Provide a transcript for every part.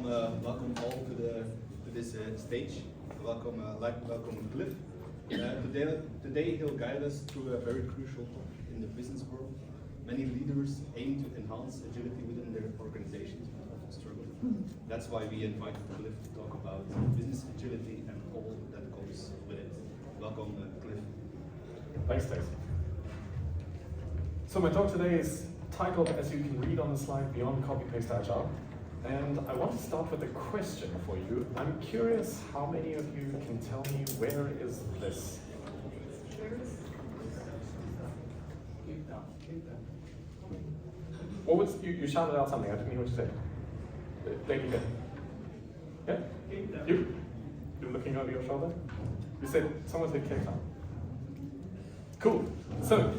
welcome all to this stage. Welcome Cliff. Today he'll guide us through a very crucial topic in the business world. Many leaders aim to enhance agility within their organizations, but often struggle. That's why we invited Cliff to talk about business agility and all that goes with it. Welcome, Cliff. Thanks, Stacey. So my talk today is titled, as you can read on the slide, Beyond Copy-Paste Agile. And I want to start with a question for you. I'm curious how many of you can tell me where is this? What was you shouted out something? I didn't hear what you said. Thank you. Yeah? You? You're looking over your shoulder? You said someone said Cape Town. Cool. So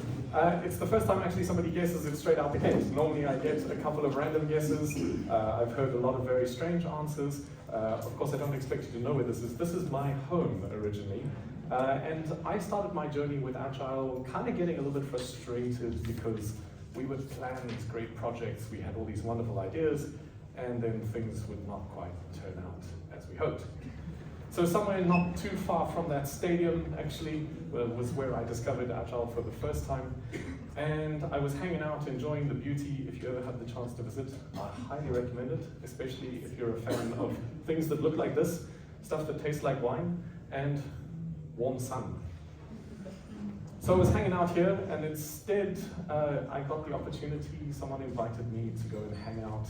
it's the first time actually somebody guesses it straight out the gate. Normally I get a couple of random guesses. I've heard a lot of very strange answers. Of course, I don't expect you to know where this is. This is my home originally. And I started my journey with Agile kind of getting a little bit frustrated because we would plan these great projects. We had all these wonderful ideas, and then things would not quite turn out as we hoped. So somewhere not too far from that stadium, actually, was where I discovered Agile for the first time. And I was hanging out, enjoying the beauty. If you ever had the chance to visit, I highly recommend it, especially if you're a fan of things that look like this, stuff that tastes like wine, and warm sun. So I was hanging out here, and instead, I got the opportunity, someone invited me to go and hang out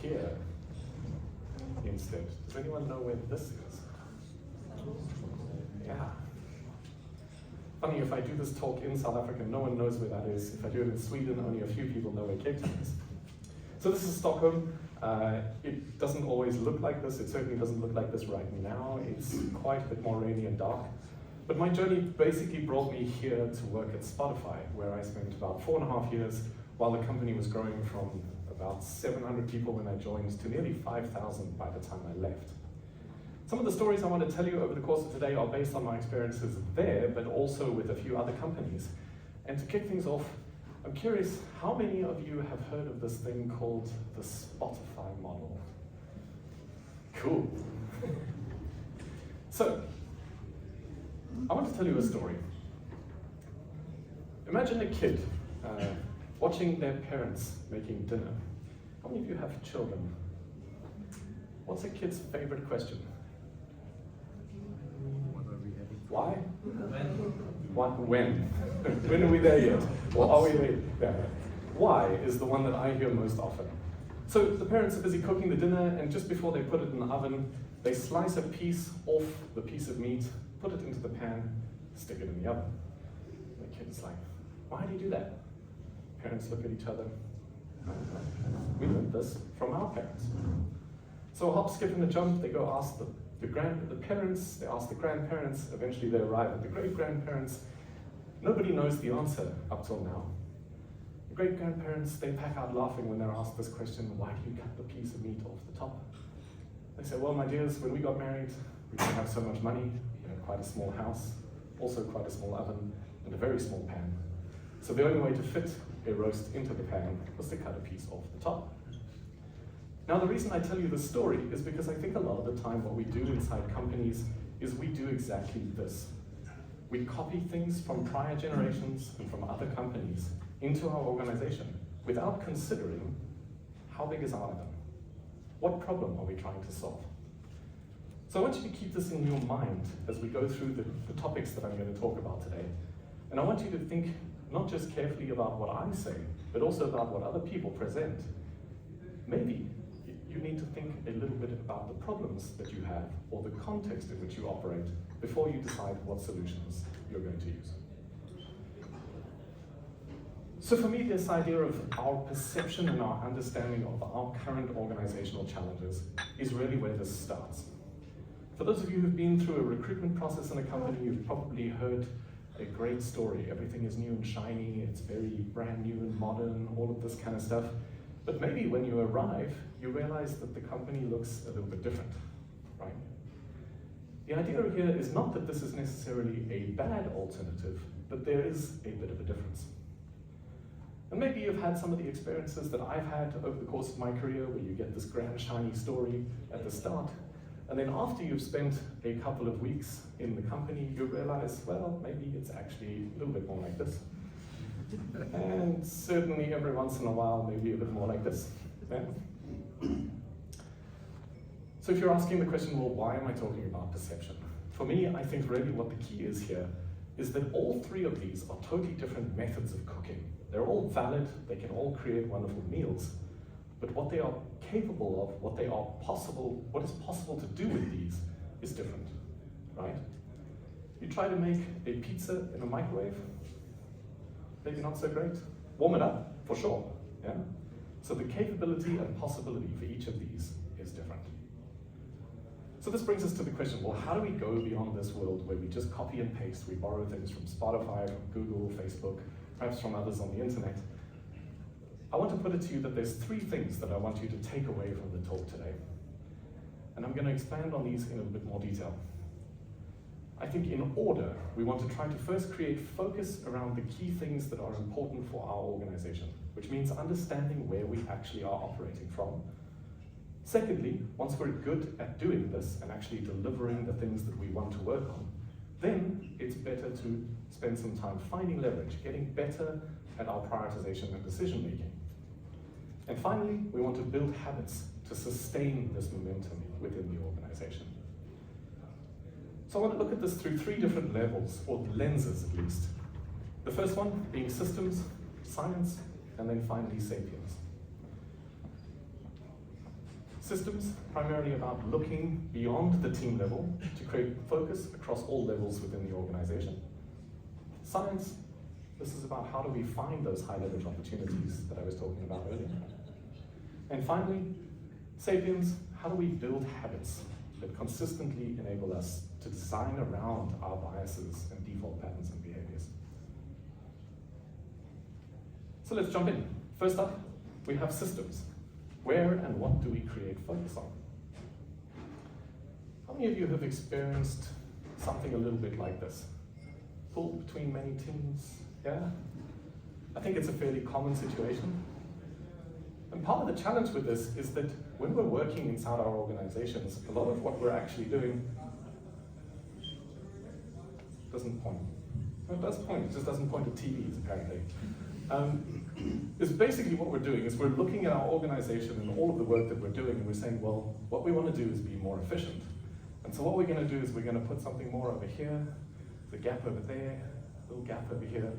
here instead. Does anyone know where this is? Yeah. Funny, if I do this talk in South Africa, no one knows where that is. If I do it in Sweden, only a few people know where Cape Town is. So this is Stockholm. It doesn't always look like this. It certainly doesn't look like this right now. It's quite a bit more rainy and dark. But my journey basically brought me here to work at Spotify, where I spent about 4.5 years while the company was growing from about 700 people when I joined to nearly 5,000 by the time I left. Some of the stories I want to tell you over the course of today are based on my experiences there, but also with a few other companies. And to kick things off, I'm curious, how many of you have heard of this thing called the Spotify model? Cool. So, I want to tell you a story. Imagine a kid watching their parents making dinner. How many of you have children? What's a kid's favorite question? Why? When? When are we there yet? Or are we there? Why is the one that I hear most often. So the parents are busy cooking the dinner, and just before they put it in the oven, they slice a piece off the piece of meat, put it into the pan, stick it in the oven. And the kid is like, why do you do that? Parents look at each other. We learned this from our parents. So hop, skip, and a jump, they go ask the parents, they ask the grandparents, eventually they arrive at the great-grandparents. Nobody knows the answer up till now. The great-grandparents, they pack out laughing when they're asked this question, why do you cut the piece of meat off the top? They say, well, my dears, when we got married, we didn't have so much money, we had quite a small house, also quite a small oven, and a very small pan. So the only way to fit a roast into the pan was to cut a piece off the top. Now, the reason I tell you this story is because I think a lot of the time what we do inside companies is we do exactly this. We copy things from prior generations and from other companies into our organization without considering how big is our item? What problem are we trying to solve? So I want you to keep this in your mind as we go through the topics that I'm going to talk about today. And I want you to think not just carefully about what I say, but also about what other people present. Maybe you need to think a little bit about the problems that you have or the context in which you operate before you decide what solutions you're going to use. So for me, this idea of our perception and our understanding of our current organizational challenges is really where this starts. For those of you who've been through a recruitment process in a company, you've probably heard a great story. Everything is new and shiny, it's very brand new and modern, all of this kind of stuff. But maybe when you arrive, you realize that the company looks a little bit different, right? The idea here is not that this is necessarily a bad alternative, but there is a bit of a difference. And maybe you've had some of the experiences that I've had over the course of my career where you get this grand shiny story at the start, and then after you've spent a couple of weeks in the company, you realize, well, maybe it's actually a little bit more like this. And certainly every once in a while, maybe a bit more like this. Yeah? So if you're asking the question, well, why am I talking about perception? For me, I think really what the key is here is that all three of these are totally different methods of cooking. They're all valid, they can all create wonderful meals, but what they are capable of, what is possible to do with these is different, right? You try to make a pizza in a microwave, maybe not so great. Warm it up, for sure, yeah? So the capability and possibility for each of these is different. So this brings us to the question, well, how do we go beyond this world where we just copy and paste, we borrow things from Spotify, from Google, Facebook, perhaps from others on the internet? I want to put it to you that there's three things that I want you to take away from the talk today. And I'm going to expand on these in a bit more detail. I think in order, we want to try to first create focus around the key things that are important for our organization, which means understanding where we actually are operating from. Secondly, once we're good at doing this and actually delivering the things that we want to work on, then it's better to spend some time finding leverage, getting better at our prioritization and decision making. And finally, we want to build habits to sustain this momentum within the organization. So I want to look at this through three different levels, or lenses at least. The first one being systems, science, and then finally sapiens. Systems, primarily about looking beyond the team level to create focus across all levels within the organization. Science, this is about how do we find those high leverage opportunities that I was talking about earlier. And finally, sapiens, how do we build habits that consistently enable us to design around our biases and default patterns and behaviors. So let's jump in. First up, we have systems. Where and what do we create focus on? How many of you have experienced something a little bit like this? Pulled between many teams, yeah? I think it's a fairly common situation. And part of the challenge with this is that when we're working inside our organizations, a lot of what we're actually doing doesn't point. No, it does point, it just doesn't point to TVs apparently. Is basically what we're doing is we're looking at our organization and all of the work that we're doing and we're saying, well, what we want to do is be more efficient. And so what we're going to do is we're going to put something more over here, the gap over there, a little gap over here.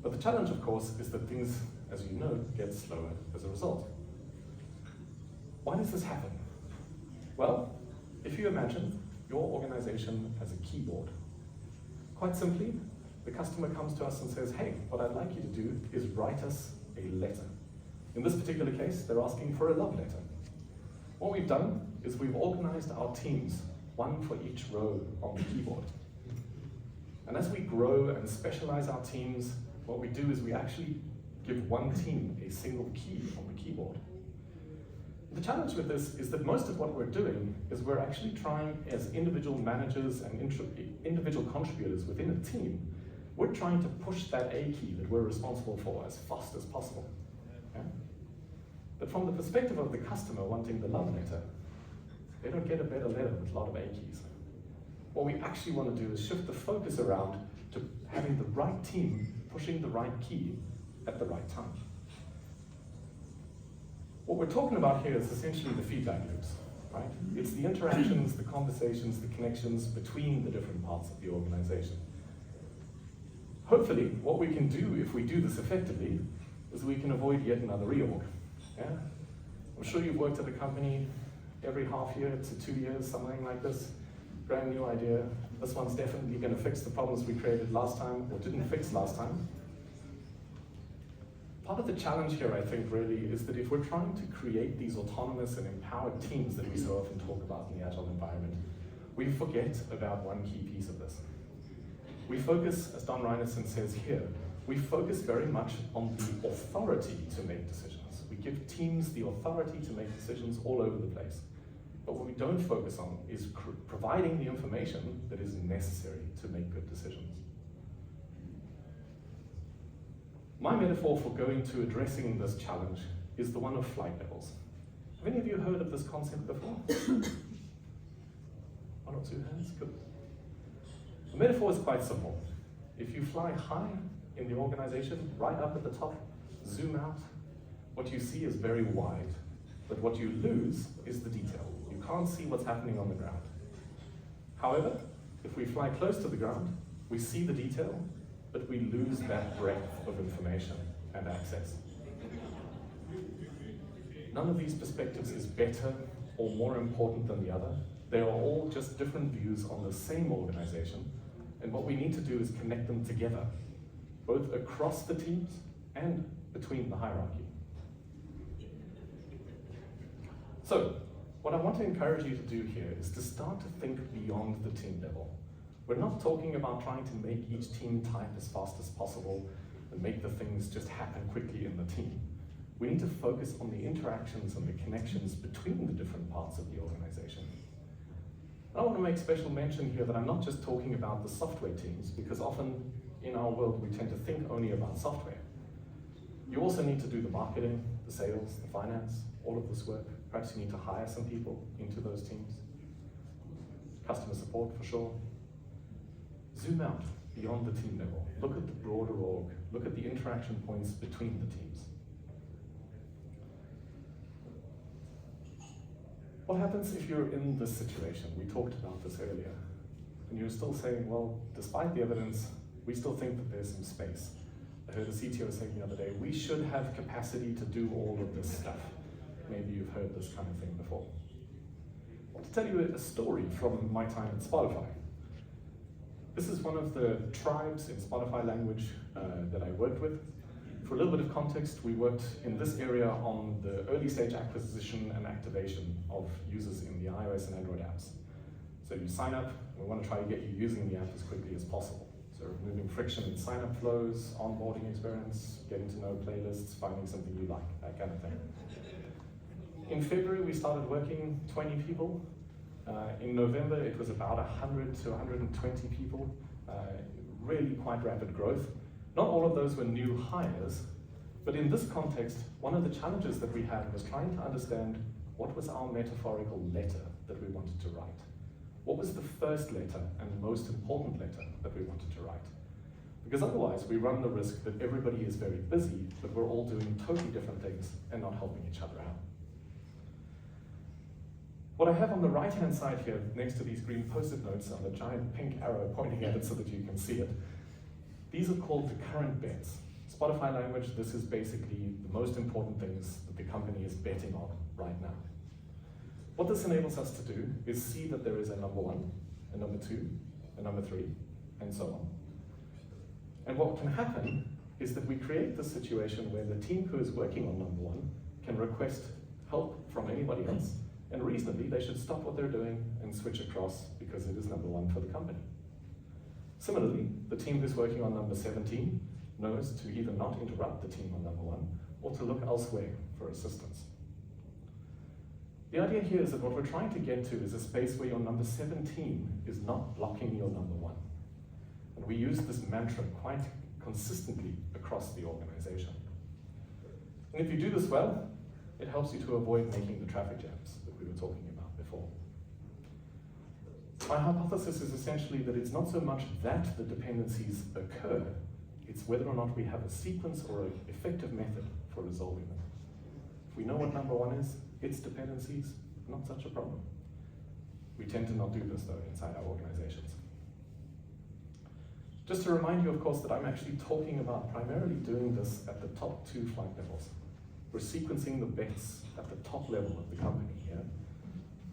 But the challenge, of course, is that things, as you know, get slower as a result. Why does this happen? Well, if you imagine your organization as a keyboard, quite simply, the customer comes to us and says, hey, what I'd like you to do is write us a letter. In this particular case, they're asking for a love letter. What we've done is we've organized our teams, one for each row on the keyboard. And as we grow and specialize our teams, what we do is we actually give one team a single key on the keyboard. The challenge with this is that most of what we're doing is we're actually trying, as individual managers and individual contributors within a team, we're trying to push that A key that we're responsible for as fast as possible. Okay? But from the perspective of the customer wanting the love letter, they don't get a better letter with a lot of A keys. What we actually want to do is shift the focus around to having the right team pushing the right key at the right time. What we're talking about here is essentially the feedback loops, right? It's the interactions, the conversations, the connections between the different parts of the organization. Hopefully, what we can do if we do this effectively is we can avoid yet another reorg. Yeah? I'm sure you've worked at a company every half year to 2 years, something like this. Brand new idea. This one's definitely going to fix the problems we created last time, or didn't fix last time. Part of the challenge here, I think, really, is that if we're trying to create these autonomous and empowered teams that we so often talk about in the agile environment, we forget about one key piece of this. We focus, as Don Reinerson says here, we focus very much on the authority to make decisions. We give teams the authority to make decisions all over the place. But what we don't focus on is providing the information that is necessary to make good decisions. My metaphor for going to addressing this challenge is the one of flight levels. Have any of you heard of this concept before? One or two hands, good. The metaphor is quite simple. If you fly high in the organization, right up at the top, zoom out, what you see is very wide, but what you lose is the detail. You can't see what's happening on the ground. However, if we fly close to the ground, we see the detail, but we lose that breadth of information and access. None of these perspectives is better or more important than the other. They are all just different views on the same organization, and what we need to do is connect them together, both across the teams and between the hierarchy. So, what I want to encourage you to do here is to start to think beyond the team level. We're not talking about trying to make each team type as fast as possible and make the things just happen quickly in the team. We need to focus on the interactions and the connections between the different parts of the organization. I want to make special mention here that I'm not just talking about the software teams, because often in our world we tend to think only about software. You also need to do the marketing, the sales, the finance, all of this work. Perhaps you need to hire some people into those teams. Customer support for sure. Zoom out beyond the team level. Look at the broader org. Look at the interaction points between the teams. What happens if you're in this situation? We talked about this earlier. And you're still saying, well, despite the evidence, we still think that there's some space. I heard a CTO saying the other day, we should have capacity to do all of this stuff. Maybe you've heard this kind of thing before. I want to tell you a story from my time at Spotify. This is one of the tribes in Spotify language that I worked with. For a little bit of context, we worked in this area on the early stage acquisition and activation of users in the iOS and Android apps. So you sign up, and we want to try to get you using the app as quickly as possible. So removing friction in sign-up flows, onboarding experience, getting to know playlists, finding something you like, that kind of thing. In February, we started working 20 people. In November, it was about 100 to 120 people, really quite rapid growth. Not all of those were new hires, but in this context, one of the challenges that we had was trying to understand what was our metaphorical letter that we wanted to write. What was the first letter and most important letter that we wanted to write? Because otherwise, we run the risk that everybody is very busy, but we're all doing totally different things and not helping each other out. What I have on the right-hand side here, next to these green post-it notes on the giant pink arrow pointing at it so that you can see it, these are called the current bets. Spotify language, this is basically the most important things that the company is betting on right now. What this enables us to do is see that there is a number one, a number two, a number three, and so on. And what can happen is that we create this situation where the team who is working on number one can request help from anybody else, and reasonably they should stop what they're doing and switch across because it is number one for the company. Similarly, the team who's working on number 17 knows to either not interrupt the team on number one or to look elsewhere for assistance. The idea here is that what we're trying to get to is a space where your number 17 is not blocking your number one. And we use this mantra quite consistently across the organization. And if you do this well, it helps you to avoid making the traffic jams that we were talking about before. My hypothesis is essentially that it's not so much that the dependencies occur, it's whether or not we have a sequence or an effective method for resolving them. If we know what number one is, its dependencies, not such a problem. We tend to not do this though inside our organizations. Just to remind you, of course, that I'm actually talking about primarily doing this at the top two flight levels. We're sequencing the bets at the top level of the company here,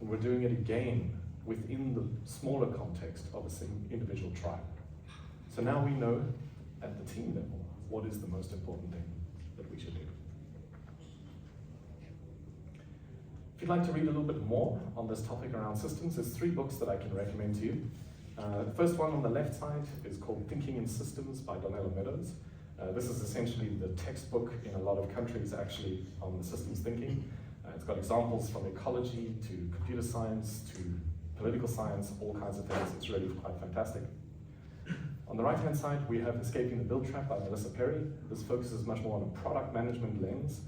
and we're doing it again within the smaller context of a individual tribe. So now we know at the team level what is the most important thing that we should do. If you'd like to read a little bit more on this topic around systems, there's 3 books that I can recommend to you. The first one on the left side is called Thinking in Systems by Donella Meadows. This is essentially the textbook in a lot of countries actually on the systems thinking. It's got examples from ecology to computer science to political science, all kinds of things. It's really quite fantastic. On On the right-hand side, we have Escaping the Build Trap by Melissa Perry. This focuses much more on a product management lens.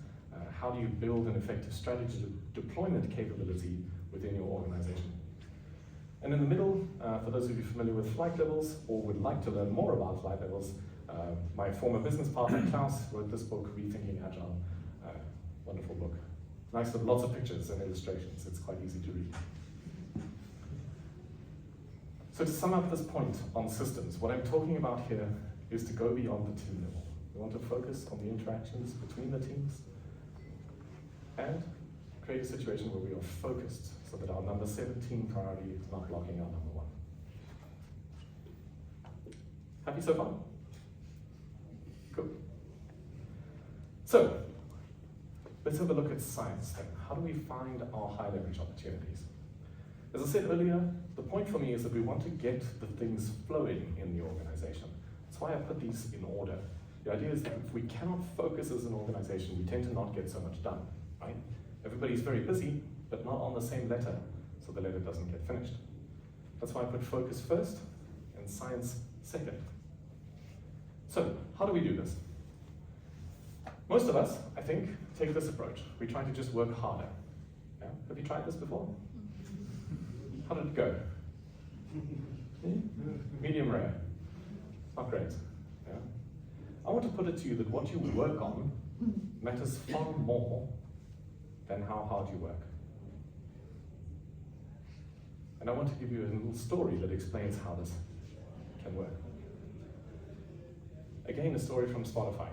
How do you build an effective strategy deployment capability within your organization? And in the middle, for those of you familiar with flight levels or would like to learn more about flight levels, my former business partner, Klaus, wrote this book, Rethinking Agile. Wonderful book. Nice with lots of pictures and illustrations. It's quite easy to read. So to sum up this point on systems, what I'm talking about here is to go beyond the team level. We want to focus on the interactions between the teams and create a situation where we are focused so that our number 17 priority is not blocking our number 1. Happy so far? Good. So, let's have a look at science then. How do we find our high leverage opportunities? As I said earlier, the point for me is that we want to get the things flowing in the organization. That's why I put these in order. The idea is that if we cannot focus as an organization, we tend to not get so much done, right? Everybody's very busy, but not on the same letter, so the letter doesn't get finished. That's why I put focus first and science second. So, how do we do this? Most of us, I think, take this approach. We try to just work harder. Yeah? Have you tried this before? How did it go? Medium rare. Not great. Yeah? I want to put it to you that what you work on matters far more than how hard you work. And I want to give you a little story that explains how this can work. Again, a story from Spotify.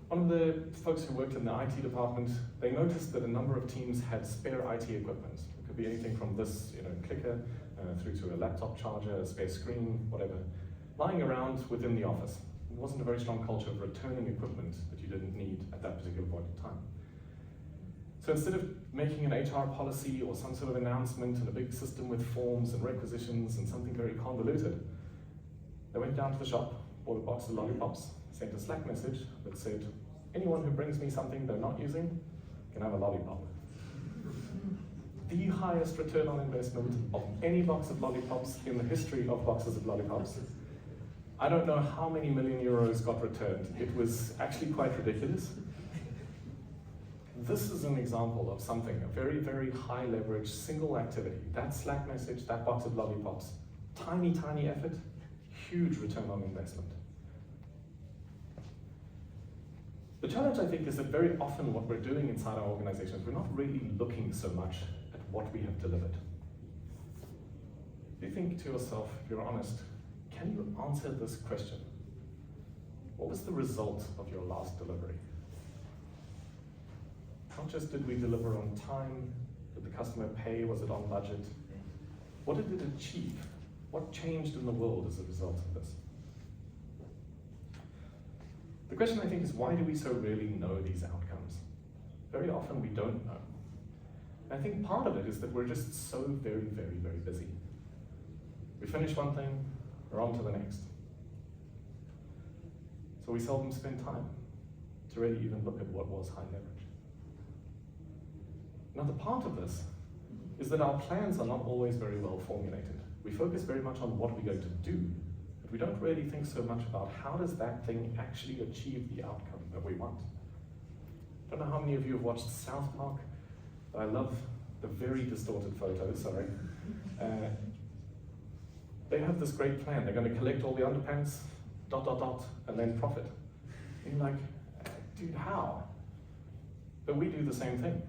One of the folks who worked in the IT department, they noticed that a number of teams had spare IT equipment. It could be anything from this clicker through to a laptop charger, a spare screen, whatever, lying around within the office. It wasn't a very strong culture of returning equipment that you didn't need at that particular point in time. So instead of making an HR policy or some sort of announcement and a big system with forms and requisitions and something very convoluted, they went down to the shop, bought a box of lollipops, sent a Slack message that said, anyone who brings me something they're not using can have a lollipop. The highest return on investment of any box of lollipops in the history of boxes of lollipops. I don't know how many million euros got returned. It was actually quite ridiculous. This is an example of something, a very, very high leverage, single activity. That Slack message, that box of lollipops, tiny, tiny effort, huge return on investment. The challenge, I think, is that very often what we're doing inside our organizations, we're not really looking so much at what we have delivered. You think to yourself, if you're honest, can you answer this question? What was the result of your last delivery? Not just did we deliver on time, did the customer pay, was it on budget? What did it achieve? What changed in the world as a result of this? The question, I think, is why do we so rarely know these outcomes? Very often we don't know. And I think part of it is that we're just so very, very, very busy. We finish one thing, we're on to the next. So we seldom spend time to really even look at what was high leverage. Another part of this is that our plans are not always very well formulated. We focus very much on what we're going to do, but we don't really think so much about how does that thing actually achieve the outcome that we want. I don't know how many of you have watched South Park, but I love the very distorted photos, sorry. They have this great plan. They're going to collect all the underpants, ... and then profit. And you're like, dude, how? But we do the same thing.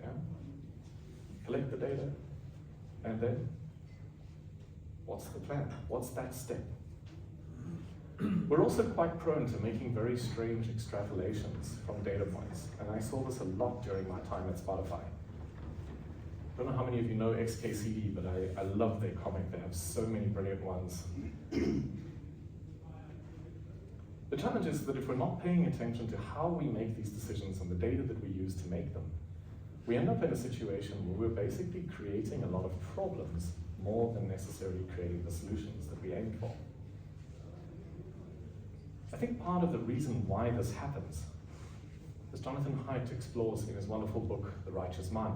Yeah? Collect the data, and then what's the plan? What's that step? We're also quite prone to making very strange extrapolations from data points, and I saw this a lot during my time at Spotify. I don't know how many of you know XKCD, but I love their comic. They have so many brilliant ones. The challenge is that if we're not paying attention to how we make these decisions and the data that we use to make them, we end up in a situation where we're basically creating a lot of problems more than necessarily creating the solutions that we aim for. I think part of the reason why this happens, as Jonathan Haidt explores in his wonderful book, The Righteous Mind,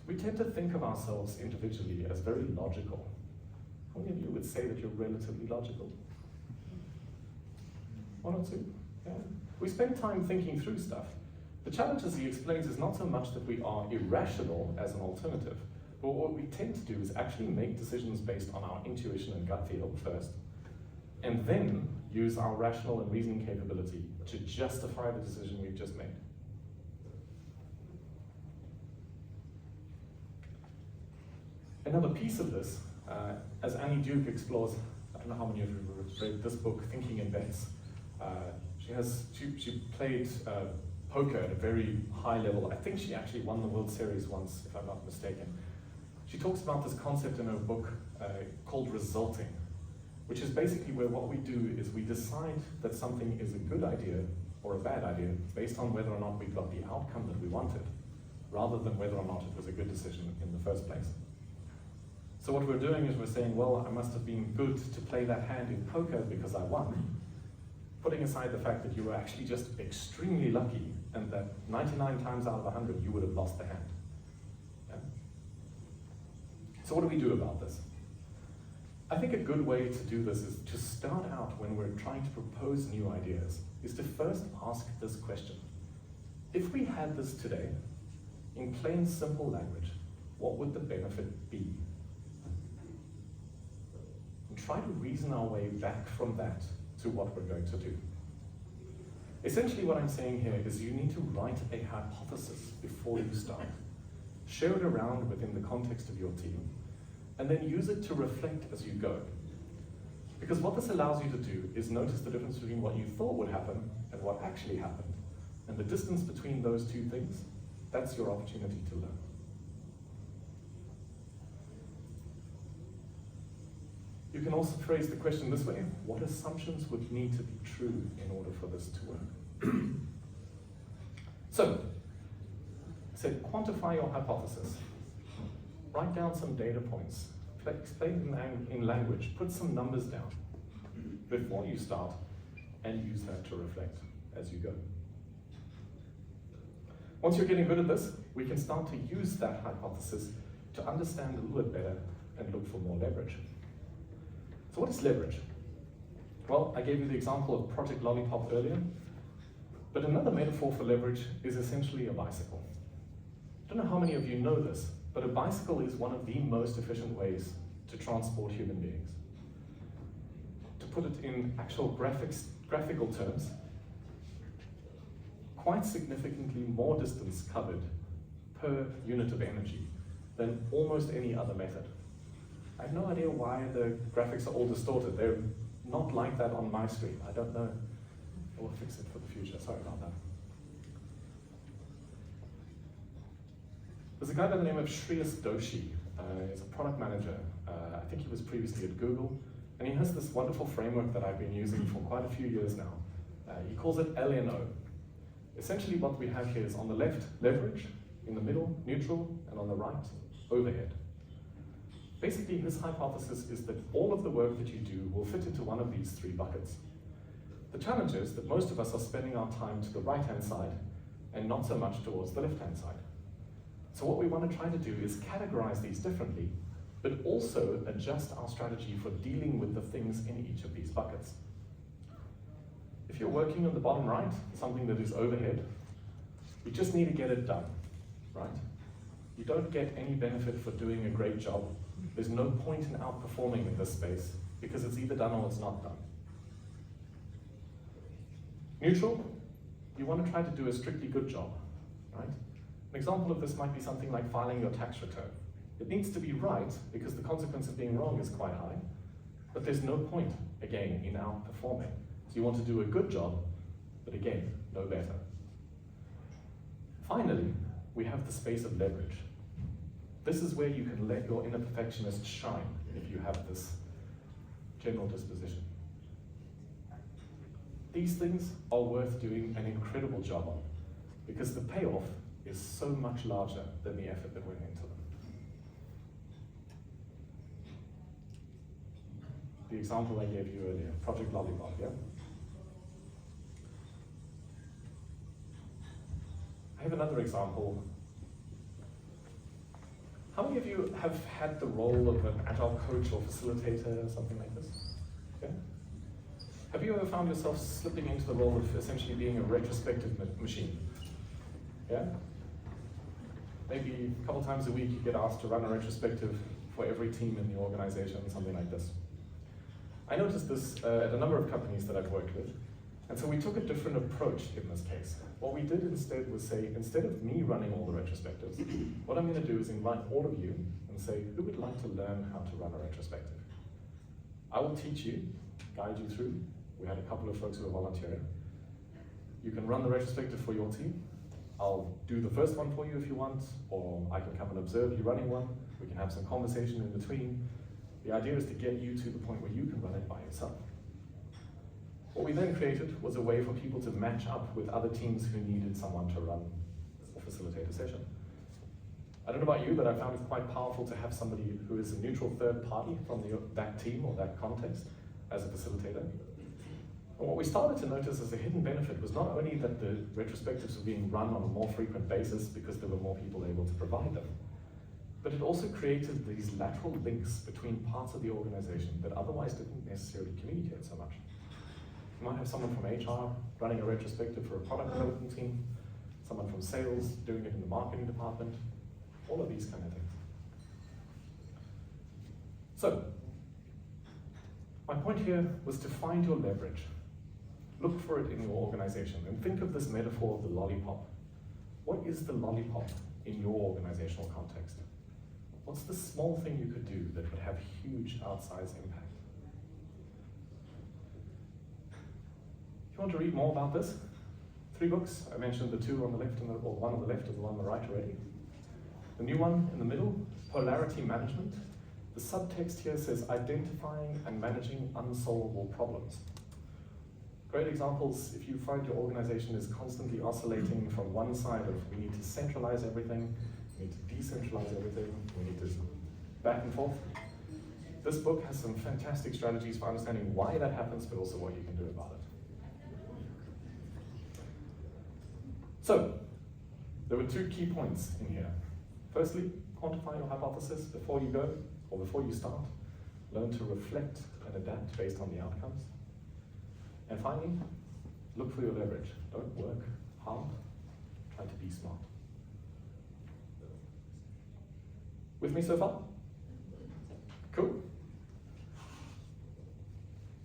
we tend to think of ourselves individually as very logical. How many of you would say that you're relatively logical? One or two? Yeah. We spend time thinking through stuff. The challenge, as he explains, is not so much that we are irrational as an alternative, but what we tend to do is actually make decisions based on our intuition and gut feel first, and then use our rational and reasoning capability to justify the decision we've just made. Another piece of this, as Annie Duke explores, I don't know how many of you have read this book, Thinking in Bets. She played poker at a very high level. I think she actually won the World Series once, if I'm not mistaken. She talks about this concept in her book called resulting, which is basically where what we do is we decide that something is a good idea or a bad idea based on whether or not we got the outcome that we wanted, rather than whether or not it was a good decision in the first place. So what we're doing is we're saying, well, I must have been good to play that hand in poker because I won, putting aside the fact that you were actually just extremely lucky and that 99 times out of 100 you would have lost the hand. Yeah? So what do we do about this? I think a good way to do this is to start out when we're trying to propose new ideas, is to first ask this question. If we had this today, in plain simple language, what would the benefit be? And try to reason our way back from that to what we're going to do. Essentially what I'm saying here is you need to write a hypothesis before you start. Share it around within the context of your team, and then use it to reflect as you go. Because what this allows you to do is notice the difference between what you thought would happen and what actually happened. And the distance between those two things, that's your opportunity to learn. You can also phrase the question this way: what assumptions would need to be true in order for this to work? So, I said quantify your hypothesis. Write down some data points. Explain them in language. Put some numbers down before you start, and use that to reflect as you go. Once you're getting good at this, we can start to use that hypothesis to understand a little bit better and look for more leverage. So what is leverage? Well, I gave you the example of Project Lollipop earlier, but another metaphor for leverage is essentially a bicycle. I don't know how many of you know this, but a bicycle is one of the most efficient ways to transport human beings. To put it in actual graphical terms, quite significantly more distance covered per unit of energy than almost any other method. I have no idea why the graphics are all distorted. They're not like that on my screen. I don't know. We'll fix it for the future. Sorry about that. There's a guy by the name of Shreyas Doshi. He's a product manager. I think he was previously at Google. And he has this wonderful framework that I've been using for quite a few years now. He calls it LNO. Essentially what we have here is on the left, leverage, in the middle, neutral, and on the right, overhead. Basically, his hypothesis is that all of the work that you do will fit into one of these three buckets. The challenge is that most of us are spending our time to the right-hand side and not so much towards the left-hand side. So what we want to try to do is categorize these differently, but also adjust our strategy for dealing with the things in each of these buckets. If you're working on the bottom right, something that is overhead, you just need to get it done, right? You don't get any benefit for doing a great job. There's no point in outperforming in this space because it's either done or it's not done. Neutral, you want to try to do a strictly good job, right? An example of this might be something like filing your tax return. It needs to be right because the consequence of being wrong is quite high, but there's no point, again, in outperforming. So you want to do a good job, but again, no better. Finally, we have the space of leverage. This is where you can let your inner perfectionist shine if you have this general disposition. These things are worth doing an incredible job on because the payoff is so much larger than the effort that went into them. The example I gave you earlier, Project Lollipop, yeah? I have another example. How many of you have had the role of an agile coach or facilitator or something like this? Yeah? Have you ever found yourself slipping into the role of essentially being a retrospective machine? Yeah? Maybe a couple times a week you get asked to run a retrospective for every team in the organization, something like this. I noticed this at a number of companies that I've worked with, and so we took a different approach in this case. What we did instead was say, instead of me running all the retrospectives, what I'm going to do is invite all of you and say, who would like to learn how to run a retrospective? I will teach you, guide you through. We had a couple of folks who were volunteering. You can run the retrospective for your team. I'll do the first one for you if you want, or I can come and observe you running one. We can have some conversation in between. The idea is to get you to the point where you can run it by yourself. What we then created was a way for people to match up with other teams who needed someone to run or facilitate a session. I don't know about you, but I found it quite powerful to have somebody who is a neutral third party from that team or that context as a facilitator. And what we started to notice as a hidden benefit was not only that the retrospectives were being run on a more frequent basis because there were more people able to provide them, but it also created these lateral links between parts of the organization that otherwise didn't necessarily communicate so much. You might have someone from HR running a retrospective for a product development team, someone from sales doing it in the marketing department, all of these kind of things. So, my point here was to find your leverage. Look for it in your organization and think of this metaphor of the lollipop. What is the lollipop in your organizational context? What's the small thing you could do that would have huge outsized impact? If you want to read more about this, 3 books. I mentioned the 2 on the left, or one on the left and the one on the right already. The new one in the middle, Polarity Management. The subtext here says identifying and managing unsolvable problems. Great examples, if you find your organization is constantly oscillating from one side of we need to centralize everything, we need to decentralize everything, we need to back and forth. This book has some fantastic strategies for understanding why that happens, but also what you can do about it. So, there were 2 key points in here. Firstly, quantify your hypothesis before you go, or before you start. Learn to reflect and adapt based on the outcomes. And finally, look for your leverage. Don't work hard, try to be smart. With me so far? Cool.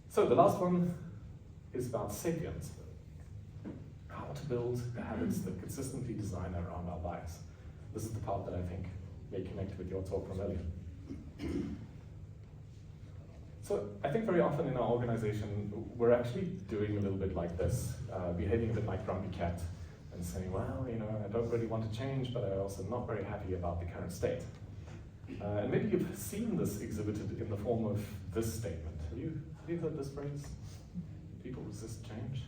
So the last one is about sapiens. How to build the habits that consistently design around our lives. This is the part that I think may connect with your talk from earlier. So I think very often in our organization, we're actually doing a little bit like this, behaving a bit like Grumpy Cat and saying, well, you know, I don't really want to change, but I'm also not very happy about the current state. And maybe you've seen this exhibited in the form of this statement. Have you heard this phrase? People resist change.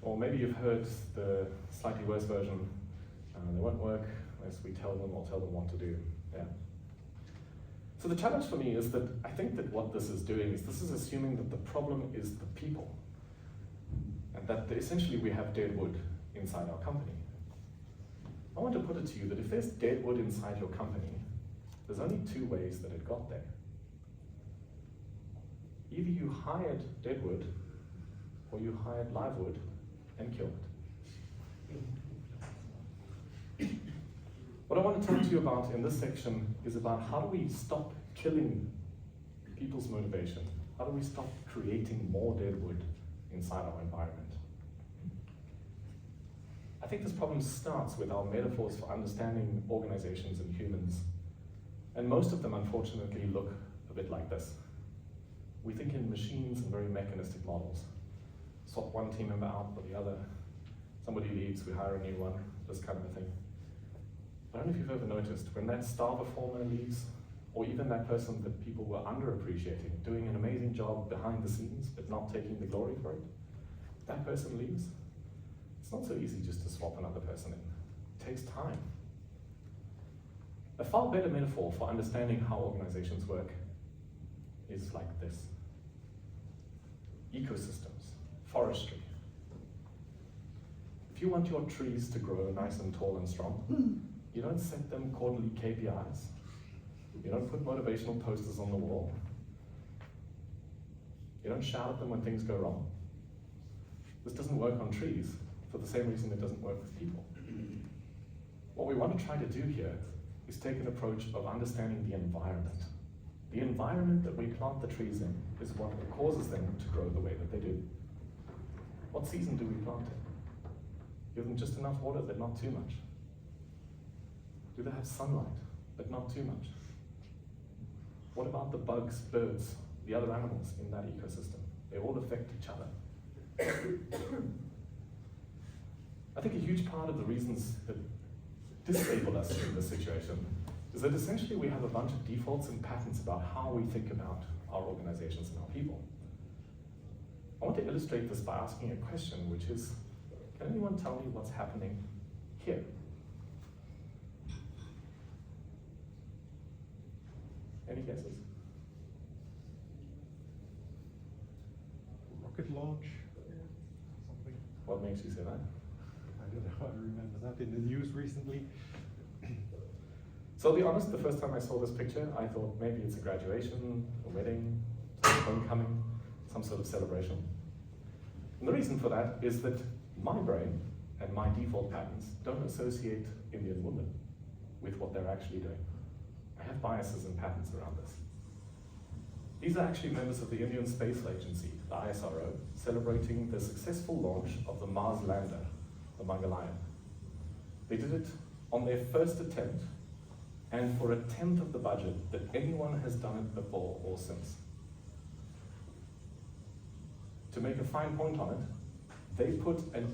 Or maybe you've heard the slightly worse version, they won't work unless we tell them or tell them what to do. Yeah. So the challenge for me is that I think that what this is doing is this is assuming that the problem is the people, and that essentially we have dead wood inside our company. I want to put it to you that if there's dead wood inside your company, there's only 2 ways that it got there. Either you hired dead wood, or you hired live wood and killed it. What I want to talk to you about in this section is about how do we stop killing people's motivation? How do we stop creating more dead wood inside our environment? I think this problem starts with our metaphors for understanding organizations and humans. And most of them, unfortunately, look a bit like this. We think in machines and very mechanistic models. Swap one team member out for the other. Somebody leaves, we hire a new one, this kind of a thing. I don't know if you've ever noticed, when that star performer leaves, or even that person that people were underappreciating, doing an amazing job behind the scenes, but not taking the glory for it, that person leaves, it's not so easy just to swap another person in. It takes time. A far better metaphor for understanding how organizations work is like this. Ecosystems, forestry. If you want your trees to grow nice and tall and strong, You don't set them quarterly KPIs. You don't put motivational posters on the wall. You don't shout at them when things go wrong. This doesn't work on trees for the same reason it doesn't work with people. What we want to try to do here is take an approach of understanding the environment. The environment that we plant the trees in is what causes them to grow the way that they do. What season do we plant in? Give them just enough water, but not too much. Do they have sunlight, but not too much? What about the bugs, birds, the other animals in that ecosystem? They all affect each other. I think a huge part of the reasons that disable us in this situation is that essentially we have a bunch of defaults and patterns about how we think about our organizations and our people. I want to illustrate this by asking a question, which is, can anyone tell me what's happening here? Any guesses? Rocket launch? Something? What makes you say that? I don't know, I remember that in the news recently. So I'll be honest, the first time I saw this picture, I thought maybe it's a graduation, a wedding, some homecoming, some sort of celebration. And the reason for that is that my brain and my default patterns don't associate Indian women with what they're actually doing. I have biases and patterns around this. These are actually members of the Indian Space Agency, the ISRO, celebrating the successful launch of the Mars lander, the Mangalyaan. They did it on their first attempt and for 1/10 of the budget that anyone has done it before or since. To make a fine point on it, they put an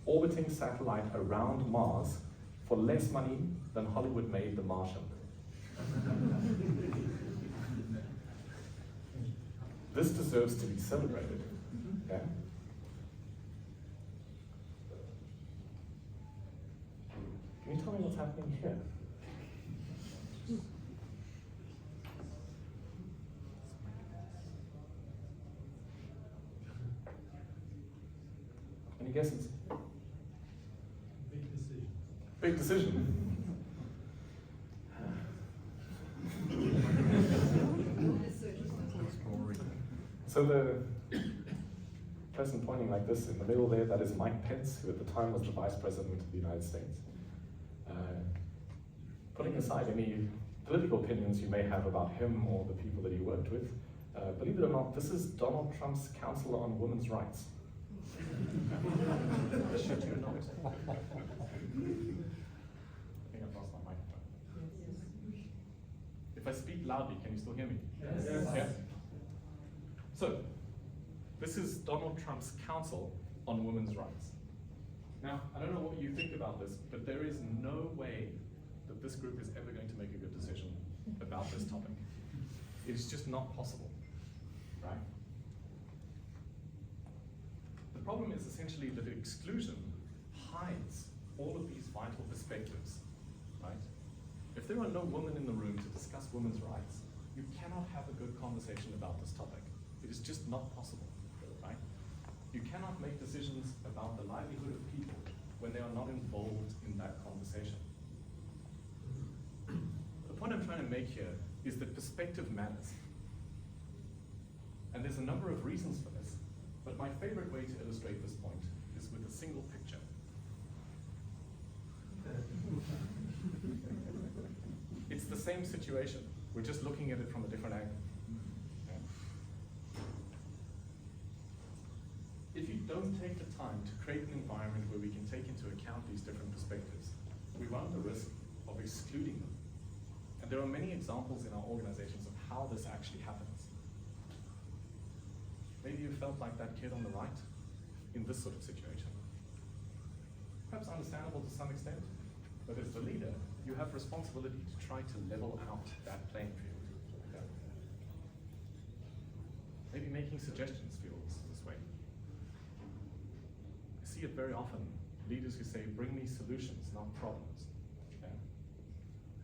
orbiting satellite around Mars for less money than Hollywood made The Martian. This deserves to be celebrated. Yeah? Can you tell me what's happening here? Any guesses? Big decision. Big decision. So the person pointing like this in the middle there, that is Mike Pence, who at the time was the Vice President of the United States. Putting aside any political opinions you may have about him or the people that he worked with, believe it or not, this is Donald Trump's Council on Women's Rights. Should you know it? I think I've lost my microphone. If I speak loudly, can you still hear me? Yes. Yeah? So, this is Donald Trump's Council on Women's Rights. Now, I don't know what you think about this, but there is no way that this group is ever going to make a good decision about this topic. It's just not possible, right? The problem is essentially that exclusion hides all of these vital perspectives, right? If there are no women in the room to discuss women's rights, you cannot have a good conversation about this topic. It is just not possible, right? You cannot make decisions about the livelihood of people when they are not involved in that conversation. The point I'm trying to make here is that perspective matters. And there's a number of reasons for this, but my favorite way to illustrate this point is with a single picture. It's the same situation. We're just looking at it from a different angle. Okay? If you don't take the time to create an environment where we can take into account these different perspectives, we run the risk of excluding them. And there are many examples in our organizations of how this actually happens. Maybe you felt like that kid on the right in this sort of situation. Perhaps understandable to some extent, but as the leader, you have responsibility to try to level out that playing field. Okay? Maybe making suggestions feels this way. I see it very often, leaders who say, bring me solutions, not problems. Okay?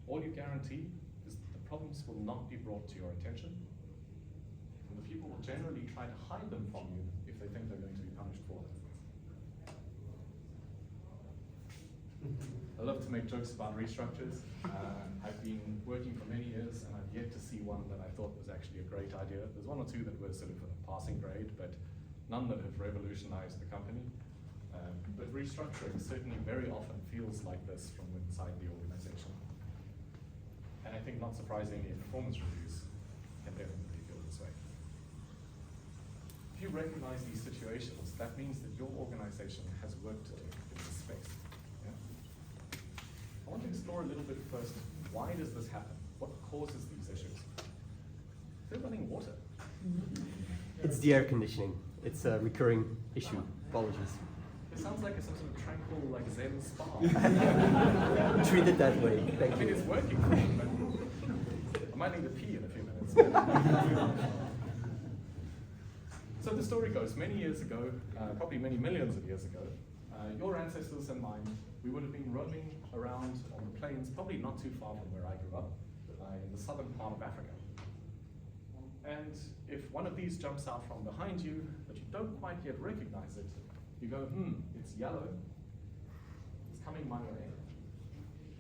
All you guarantee is that the problems will not be brought to your attention, and the people will generally try to hide them from you if they think they're going to be punished for them. I love to make jokes about restructures. I've been working for many years and I've yet to see one that I thought was actually a great idea. There's one or two that were sort of a passing grade, but none that have revolutionized the company. But restructuring certainly very often feels like this from inside the organization. And I think not surprisingly, performance reviews can definitely feel this way. If you recognize these situations, that means that your organization has work to do in this space. Yeah? I want to explore a little bit first, why does this happen? What causes these issues? They're running water. It's the air conditioning. It's a recurring issue. Apologies. It sounds like some sort of tranquil, like Zen spa. Treat it that way. Thank I mean, you. it's working for me, but I might need to pee in a few minutes. So the story goes, many years ago, probably many millions of years ago, your ancestors and mine, we would have been roaming around on the plains, probably not too far from where I grew up, in the southern part of Africa. And if one of these jumps out from behind you, but you don't quite yet recognize it, you go, it's yellow, it's coming my way,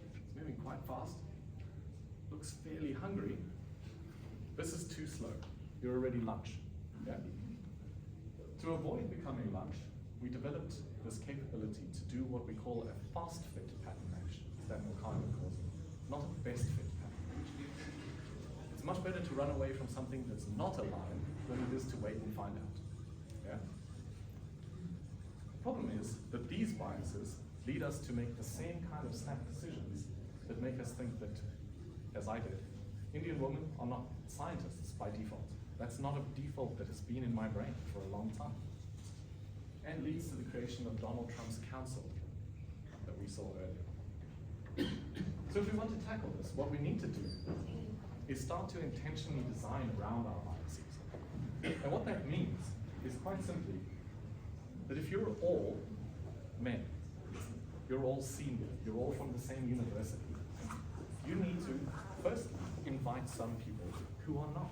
it's moving quite fast, looks fairly hungry, this is too slow, you're already lunch. Yeah? To avoid becoming lunch, we developed this capability to do what we call a fast fit pattern match, as Dan Kahneman calls it, not a best fit pattern match. It's much better to run away from something that's not a lion than it is to wait and find out. Yeah? The problem is that these biases lead us to make the same kind of snap decisions that make us think that, as I did, Indian women are not scientists by default. That's not a default that has been in my brain for a long time. And leads to the creation of Donald Trump's council that we saw earlier. So if we want to tackle this, what we need to do is start to intentionally design around our biases. And what that means is quite simply that if you're all men, you're all senior, you're all from the same university, you need to first invite some people who are not.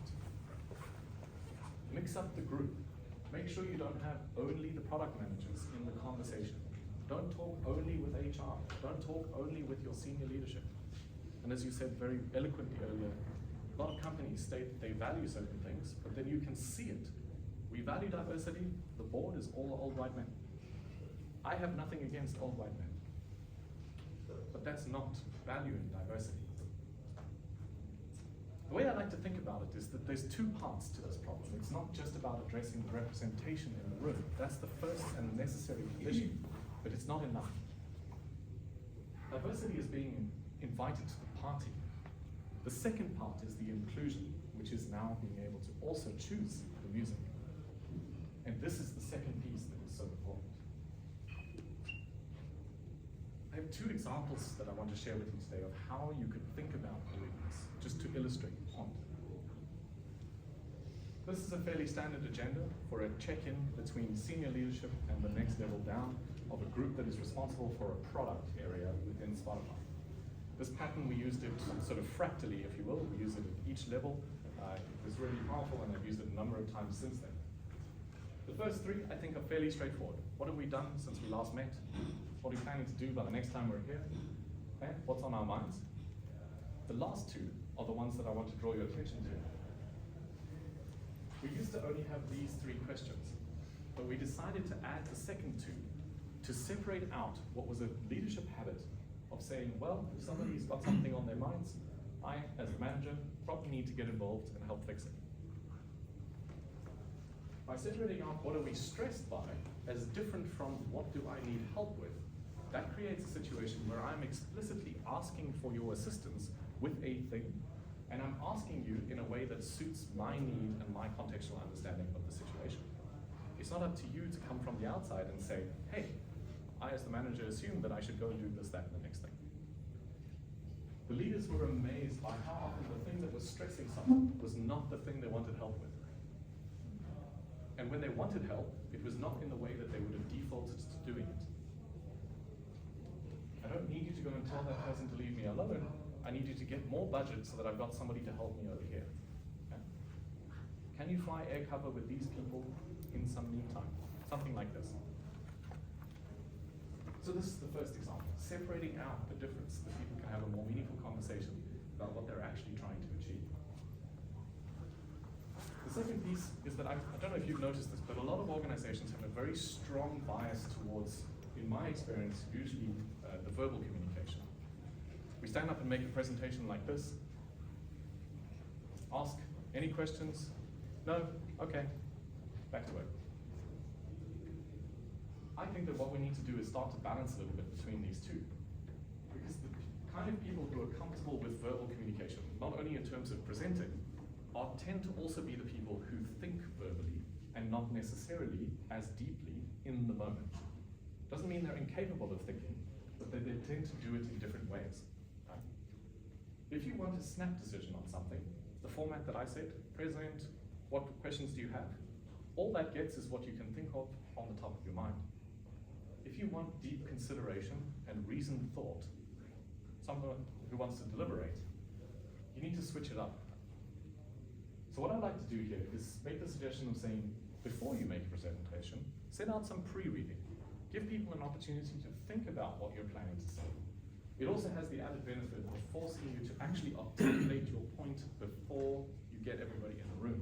Mix up the group. Make sure you don't have only the product managers in the conversation. Don't talk only with HR. Don't talk only with your senior leadership. And as you said very eloquently earlier, a lot of companies state they value certain things, but then you can see it. We value diversity. The board is all old white men. I have nothing against old white men. But that's not valuing diversity. The way I like to think about it is that there's two parts to this problem. It's not just about addressing the representation in the room. That's the first and necessary condition, but it's not enough. Diversity is being invited to the party. The second part is the inclusion, which is now being able to also choose the music. And this is the second piece that is so important. I have two examples that I want to share with you today of how you could think about doing this, just to illustrate the point. This is a fairly standard agenda for a check-in between senior leadership and the next level down of a group that is responsible for a product area within Spotify. This pattern, we used it sort of fractally, if you will. We use it at each level. It was really powerful, and I've used it a number of times since then. The first three, I think, are fairly straightforward. What have we done since we last met? What are we planning to do by the next time we're here? And what's on our minds? The last two are the ones that I want to draw your attention to. We used to only have these three questions, but we decided to add the second two to separate out what was a leadership habit of saying, well, if somebody's got something on their minds, I, as the manager, probably need to get involved and help fix it. By separating out what are we stressed by as different from what do I need help with, that creates a situation where I'm explicitly asking for your assistance with a thing, and I'm asking you in a way that suits my need and my contextual understanding of the situation. It's not up to you to come from the outside and say, hey, I as the manager assume that I should go and do this, that, and the next thing. The leaders were amazed by how often the thing that was stressing someone was not the thing they wanted help with. And when they wanted help, it was not in the way that they would have defaulted to doing it. I don't need you to go and tell that person to leave me alone. I need you to get more budget so that I've got somebody to help me over here. Okay? Can you fly air cover with these people in some meantime? Something like this. So So this is the first example, separating out the difference so that people can have a more meaningful conversation about what they're actually trying to achieve. The second piece is that I don't know if you've noticed this, but a lot of organizations have a very strong bias towards, in my experience, usually the verbal communication. We stand up and make a presentation like this, ask any questions, no, okay, back to work. I think that what we need to do is start to balance a little bit between these two. Because the kind of people who are comfortable with verbal communication, not only in terms of presenting, tend to also be the people who think verbally and not necessarily as deeply in the moment. Doesn't mean they're incapable of thinking, but they tend to do it in different ways. Right? If you want a snap decision on something, the format that I said, present, what questions do you have? All that gets is what you can think of on the top of your mind. If you want deep consideration and reasoned thought, someone who wants to deliberate, you need to switch it up. So what I'd like to do here is make the suggestion of saying, before you make a presentation, send out some pre-reading. Give people an opportunity to think about what you're planning to say. It also has the added benefit of forcing you to actually articulate your point before you get everybody in the room.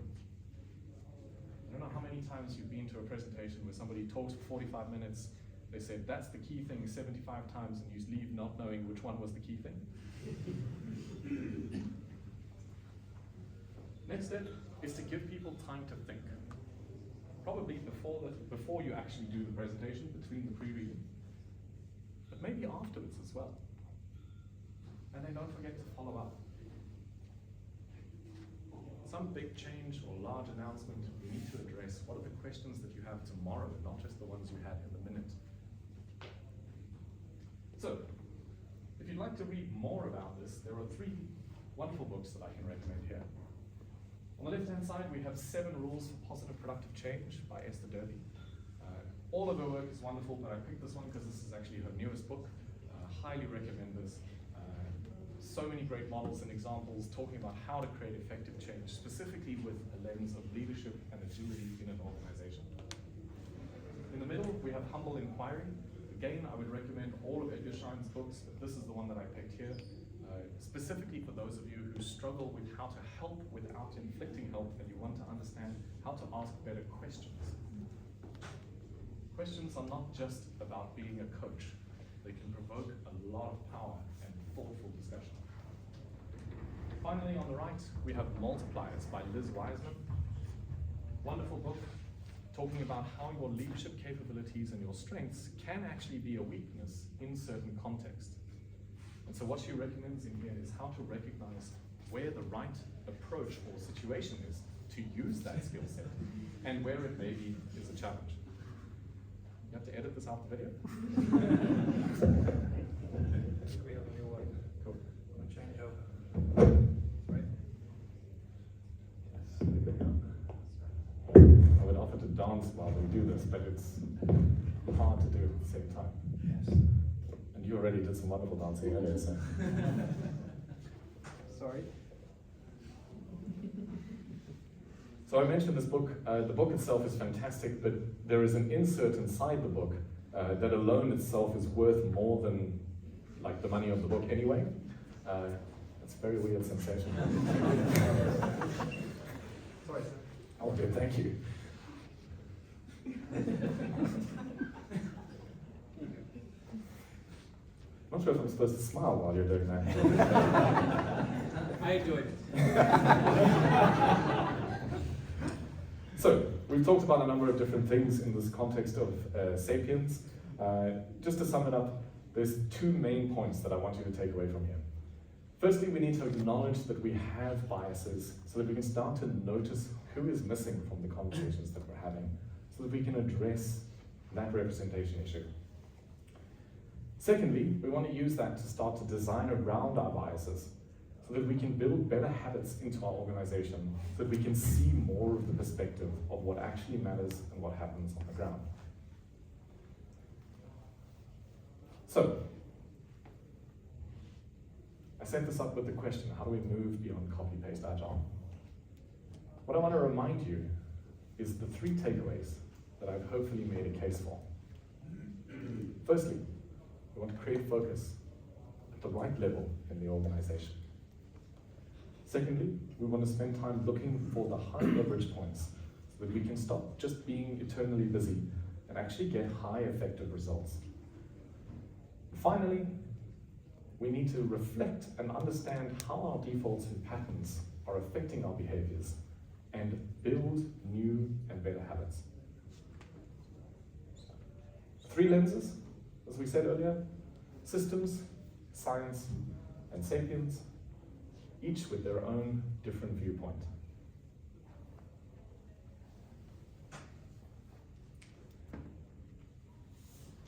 I don't know how many times you've been to a presentation where somebody talks for 45 minutes, they said that's the key thing 75 times, and you leave not knowing which one was the key thing. Next step is to give people time to think. Probably before you actually do the presentation, between the pre-reading, but maybe afterwards as well. And then don't forget to follow up. Some big change or large announcement you need to address. What are the questions that you have tomorrow, not just the ones you had in the minute? So, if you'd like to read more about this, there are 3 wonderful books that I can recommend here. On the left-hand side, we have 7 Rules for Positive Productive Change by Esther Derby. All of her work is wonderful, but I picked this one because this is actually her newest book. Highly recommend this. So many great models and examples talking about how to create effective change, specifically with a lens of leadership and agility in an organization. In the middle, we have Humble Inquiry. Again, I would recommend all of Edgar Schein's books, but this is the one that I picked here. Specifically for those of you who struggle with how to help without inflicting help, and you want to understand how to ask better questions. Questions are not just about being a coach. They can provoke a lot of power and thoughtful discussion. Finally, on the right, we have Multipliers by Liz Wiseman. Wonderful book, talking about how your leadership capabilities and your strengths can actually be a weakness in certain contexts. And so what she recommends in here is how to recognize where the right approach or situation is to use that skill set and where it maybe is a challenge. You have to edit this out the video? We have a new one. Cool. Wanna change over? Right? I would offer to dance while we do this, but it's hard to do at the same time. Yes. And you already did some wonderful dancing earlier, so. Sorry. So I mentioned this book. The book itself is fantastic, but there is an insert inside the book that alone itself is worth more than like the money of the book anyway. It's a very weird sensation. Sorry, sir. Oh, dear, thank you. Not sure if I'm supposed to smile while you're doing that. I enjoyed it. So, we've talked about a number of different things in this context of Sapiens. Just to sum it up, there's 2 main points that I want you to take away from here. Firstly, we need to acknowledge that we have biases so that we can start to notice who is missing from the conversations that we're having, so that we can address that representation issue. Secondly, we want to use that to start to design around our biases so that we can build better habits into our organization, so that we can see more of the perspective of what actually matters and what happens on the ground. So, I set this up with the question, how do we move beyond copy-paste agile? What I want to remind you is the 3 takeaways that I've hopefully made a case for. Firstly, We want to create focus at the right level in the organization. Secondly, we want to spend time looking for the high leverage points so that we can stop just being eternally busy and actually get high effective results. Finally, we need to reflect and understand how our defaults and patterns are affecting our behaviors and build new and better habits. 3 lenses, as we said earlier: systems, science, and sapiens, each with their own different viewpoint.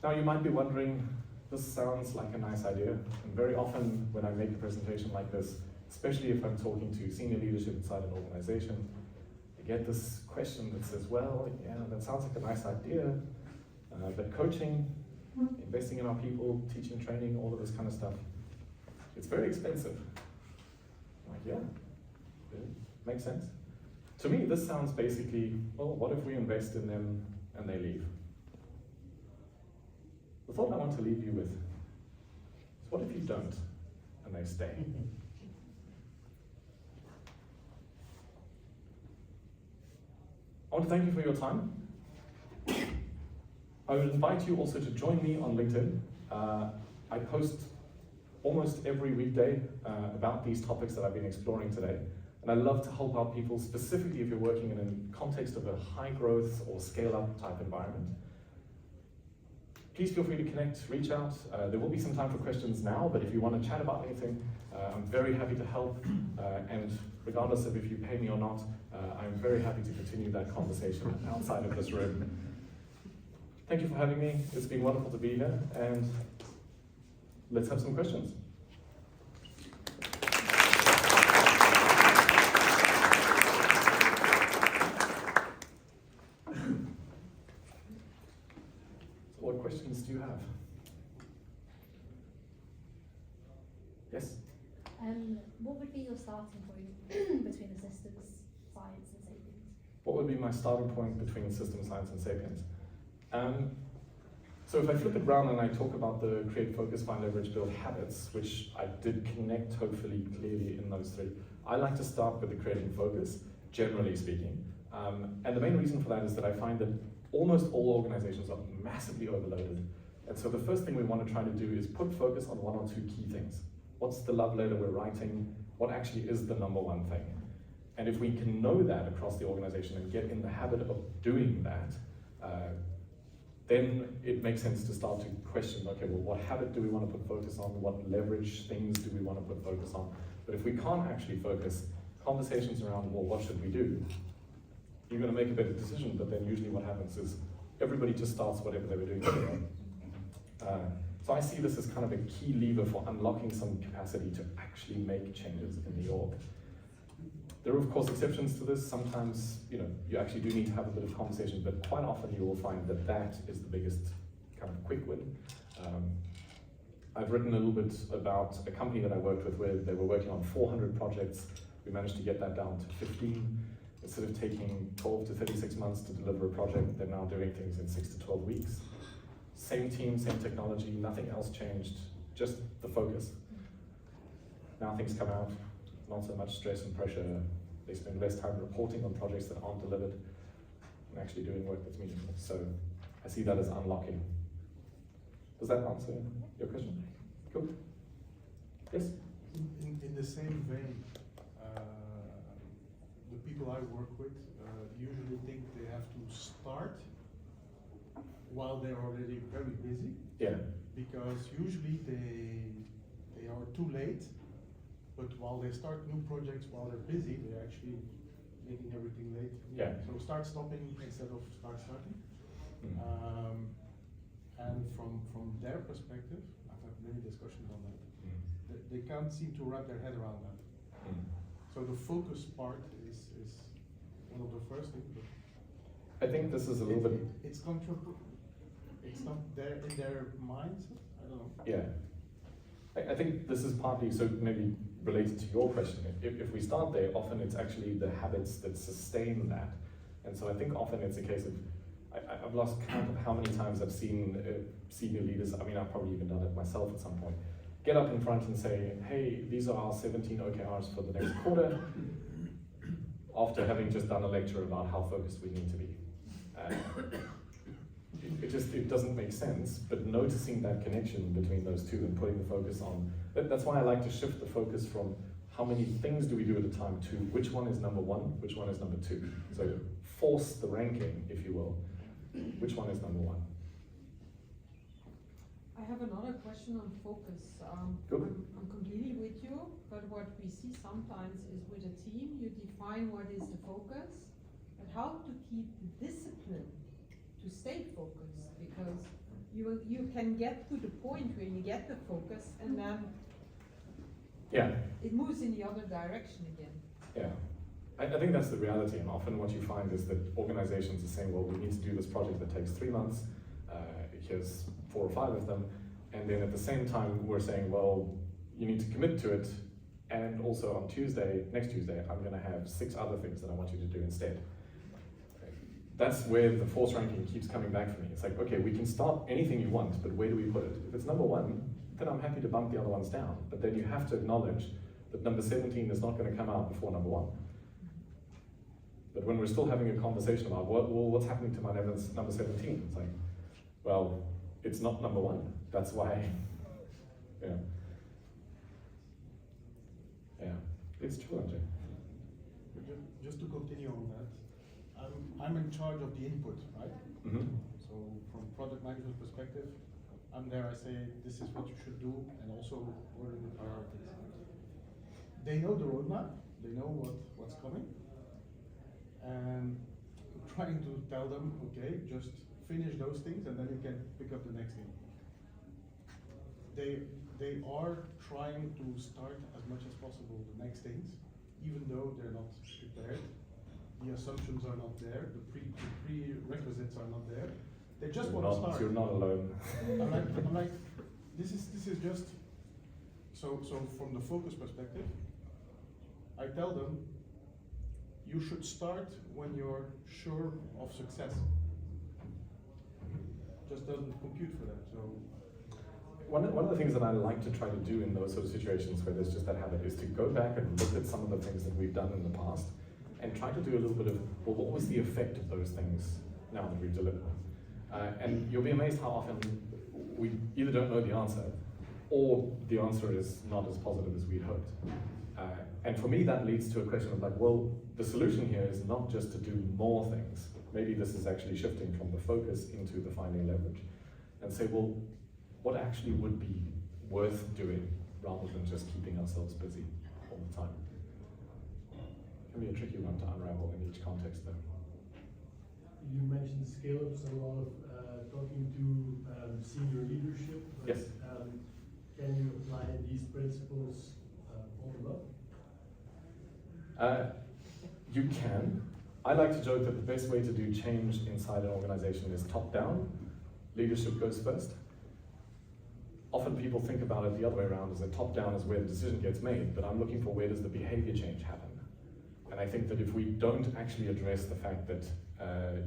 Now you might be wondering, this sounds like a nice idea, and very often when I make a presentation like this, especially if I'm talking to senior leadership inside an organization, I get this question that says, well, yeah, that sounds like a nice idea, but coaching, investing in our people, teaching, training, all of this kind of stuff, it's very expensive. I'm like, yeah, it makes sense. To me, this sounds basically, well, what if we invest in them and they leave? The thought I want to leave you with is, what if you don't and they stay? I want to thank you for your time. I would invite you also to join me on LinkedIn. I post almost every weekday about these topics that I've been exploring today. And I love to help out people, specifically if you're working in a context of a high growth or scale up type environment. Please feel free to connect, reach out. There will be some time for questions now, but if you want to chat about anything, I'm very happy to help. And regardless of if you pay me or not, I'm very happy to continue that conversation outside of this room. Thank you for having me. It's been wonderful to be here, and let's have some questions. So what questions do you have? Yes? What would be your starting point between the systems, science, and sapiens? What would be my starting point between system science and sapiens? So if I flip it around and I talk about the create, focus, find, leverage, build habits, which I did connect hopefully clearly in those 3, I like to start with the creating focus, generally speaking. And the main reason for that is that I find that almost all organizations are massively overloaded. And so the first thing we want to try to do is put focus on 1 or 2 key things. What's the love letter we're writing? What actually is the number 1 thing? And if we can know that across the organization and get in the habit of doing that, then it makes sense to start to question, okay, well, what habit do we want to put focus on? What leverage things do we want to put focus on? But if we can't actually focus, conversations around, well, what should we do? You're going to make a better decision, but then usually what happens is everybody just starts whatever they were doing before. So I see this as kind of a key lever for unlocking some capacity to actually make changes in the org. There are of course exceptions to this. Sometimes, you actually do need to have a bit of conversation, but quite often you will find that that is the biggest kind of quick win. I've written a little bit about a company that I worked with where they were working on 400 projects. We managed to get that down to 15. Instead of taking 12 to 36 months to deliver a project, they're now doing things in 6 to 12 weeks. Same team, same technology, nothing else changed, just the focus. Now things come out, not so much stress and pressure. They spend less time reporting on projects that aren't delivered and actually doing work that's meaningful. So I see that as unlocking. Does that answer your question? Cool. Yes? In the same vein, the people I work with usually think they have to start while they're already very busy. Yeah. Because usually they are too late, but while they start new projects while they're busy, they're actually making everything late. Yeah. So start stopping instead of start starting. Mm. And from their perspective, I've had many discussions on that. Mm. They can't seem to wrap their head around that. Mm. So the focus part is one of the first things. But I think this is a little bit. It's It's not there in their minds. I don't know. Yeah. I think this is partly, so maybe related to your question. If we start there, often it's actually the habits that sustain that. And so I think often it's a case of I've lost count of how many times I've seen senior leaders, I mean, I've probably even done it myself at some point, get up in front and say, hey, these are our 17 OKRs for the next quarter, after having just done a lecture about how focused we need to be. It doesn't make sense, but noticing that connection between those two and putting the focus on, that's why I like to shift the focus from how many things do we do at a time to which one is number one, which one is number two. So force the ranking, if you will. Which one is number one? I have another question on focus. Good. I'm completely with you, but what we see sometimes is with a team, you define what is the focus, but how to keep the discipline to stay focused, because you can get to the point where you get the focus and then it moves in the other direction again. Yeah. I think that's the reality, and often what you find is that organizations are saying, well, we need to do this project that takes 3 months, here's 4 or 5 of them, and then at the same time we're saying, well, you need to commit to it, and also on next Tuesday, I'm going to have 6 other things that I want you to do instead. That's where the force ranking keeps coming back for me. It's like, okay, we can start anything you want, but where do we put it? If it's number 1, then I'm happy to bump the other ones down, but then you have to acknowledge that number 17 is not going to come out before number 1. But when we're still having a conversation about, well, what's happening to my number 17? It's like, well, it's not number 1. That's why, it's challenging. Just to continue on that, I'm in charge of the input, right? Mm-hmm. So from project management perspective, I'm there, I say, this is what you should do, and also ordering the priorities. They know the roadmap, they know what's coming, and I'm trying to tell them, okay, just finish those things and then you can pick up the next thing. They are trying to start as much as possible the next things, even though they're not prepared. The assumptions are not there, the prerequisites are not there. They just want to start. You're not alone. I'm like, this is just so from the focus perspective, I tell them you should start when you're sure of success. Just doesn't compute for that. So one of the things that I like to try to do in those sort of situations where there's just that habit is to go back and look at some of the things that we've done in the past and try to do a little bit of, well, what was the effect of those things now that we've delivered them? And you'll be amazed how often we either don't know the answer or the answer is not as positive as we'd hoped. And for me, that leads to a question of like, well, the solution here is not just to do more things. Maybe this is actually shifting from the focus into the finding leverage and say, well, what actually would be worth doing rather than just keeping ourselves busy all the time? It can be a tricky one to unravel in each context though. You mentioned scale-ups, a lot of talking to senior leadership. But, yes. Can you apply these principles bottom up? You can. I like to joke that the best way to do change inside an organization is top-down. Leadership goes first. Often people think about it the other way around, as that top-down is where the decision gets made, but I'm looking for where does the behavior change happen. And I think that if we don't actually address the fact that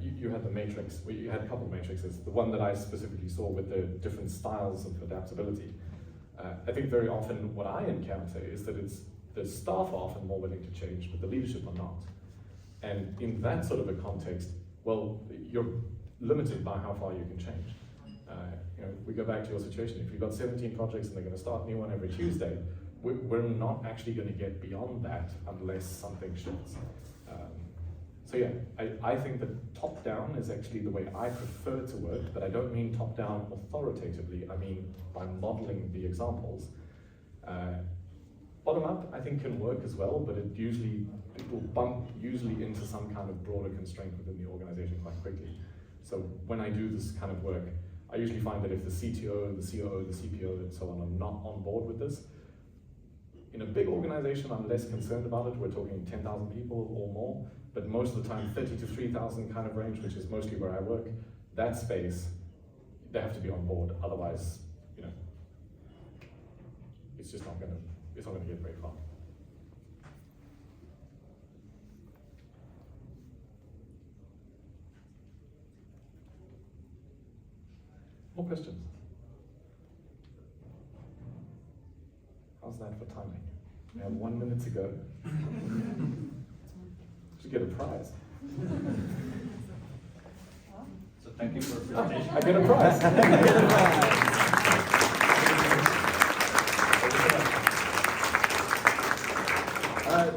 you had the matrix, well, you had a couple of matrices, the one that I specifically saw with the different styles of adaptability. I think very often what I encounter is that the staff are often more willing to change, but the leadership are not. And in that sort of a context, well, you're limited by how far you can change. We go back to your situation. If you've got 17 projects and they're going to start a new one every Tuesday, we're not actually going to get beyond that unless something shifts. So yeah, I think that top-down is actually the way I prefer to work, but I don't mean top-down authoritatively, I mean by modeling the examples. Bottom-up, I think, can work as well, but it will bump usually into some kind of broader constraint within the organization quite quickly. So when I do this kind of work, I usually find that if the CTO, the COO, the CPO, and so on are not on board with this, in a big organization, I'm less concerned about it. We're talking 10,000 people or more, but most of the time, 30 to 3,000 kind of range, which is mostly where I work, that space, they have to be on board. Otherwise, it's just not gonna get very far. More questions? How's that for timing? We have 1 minute to go. Should get a prize. So thank you for the presentation. I get a prize.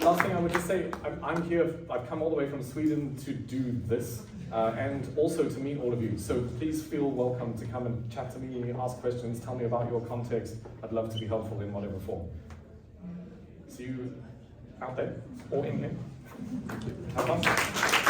Last thing I would just say, I'm here, I've come all the way from Sweden to do this, and also to meet all of you. So please feel welcome to come and chat to me, ask questions, tell me about your context. I'd love to be helpful in whatever form. See you out there, or in here. Have fun.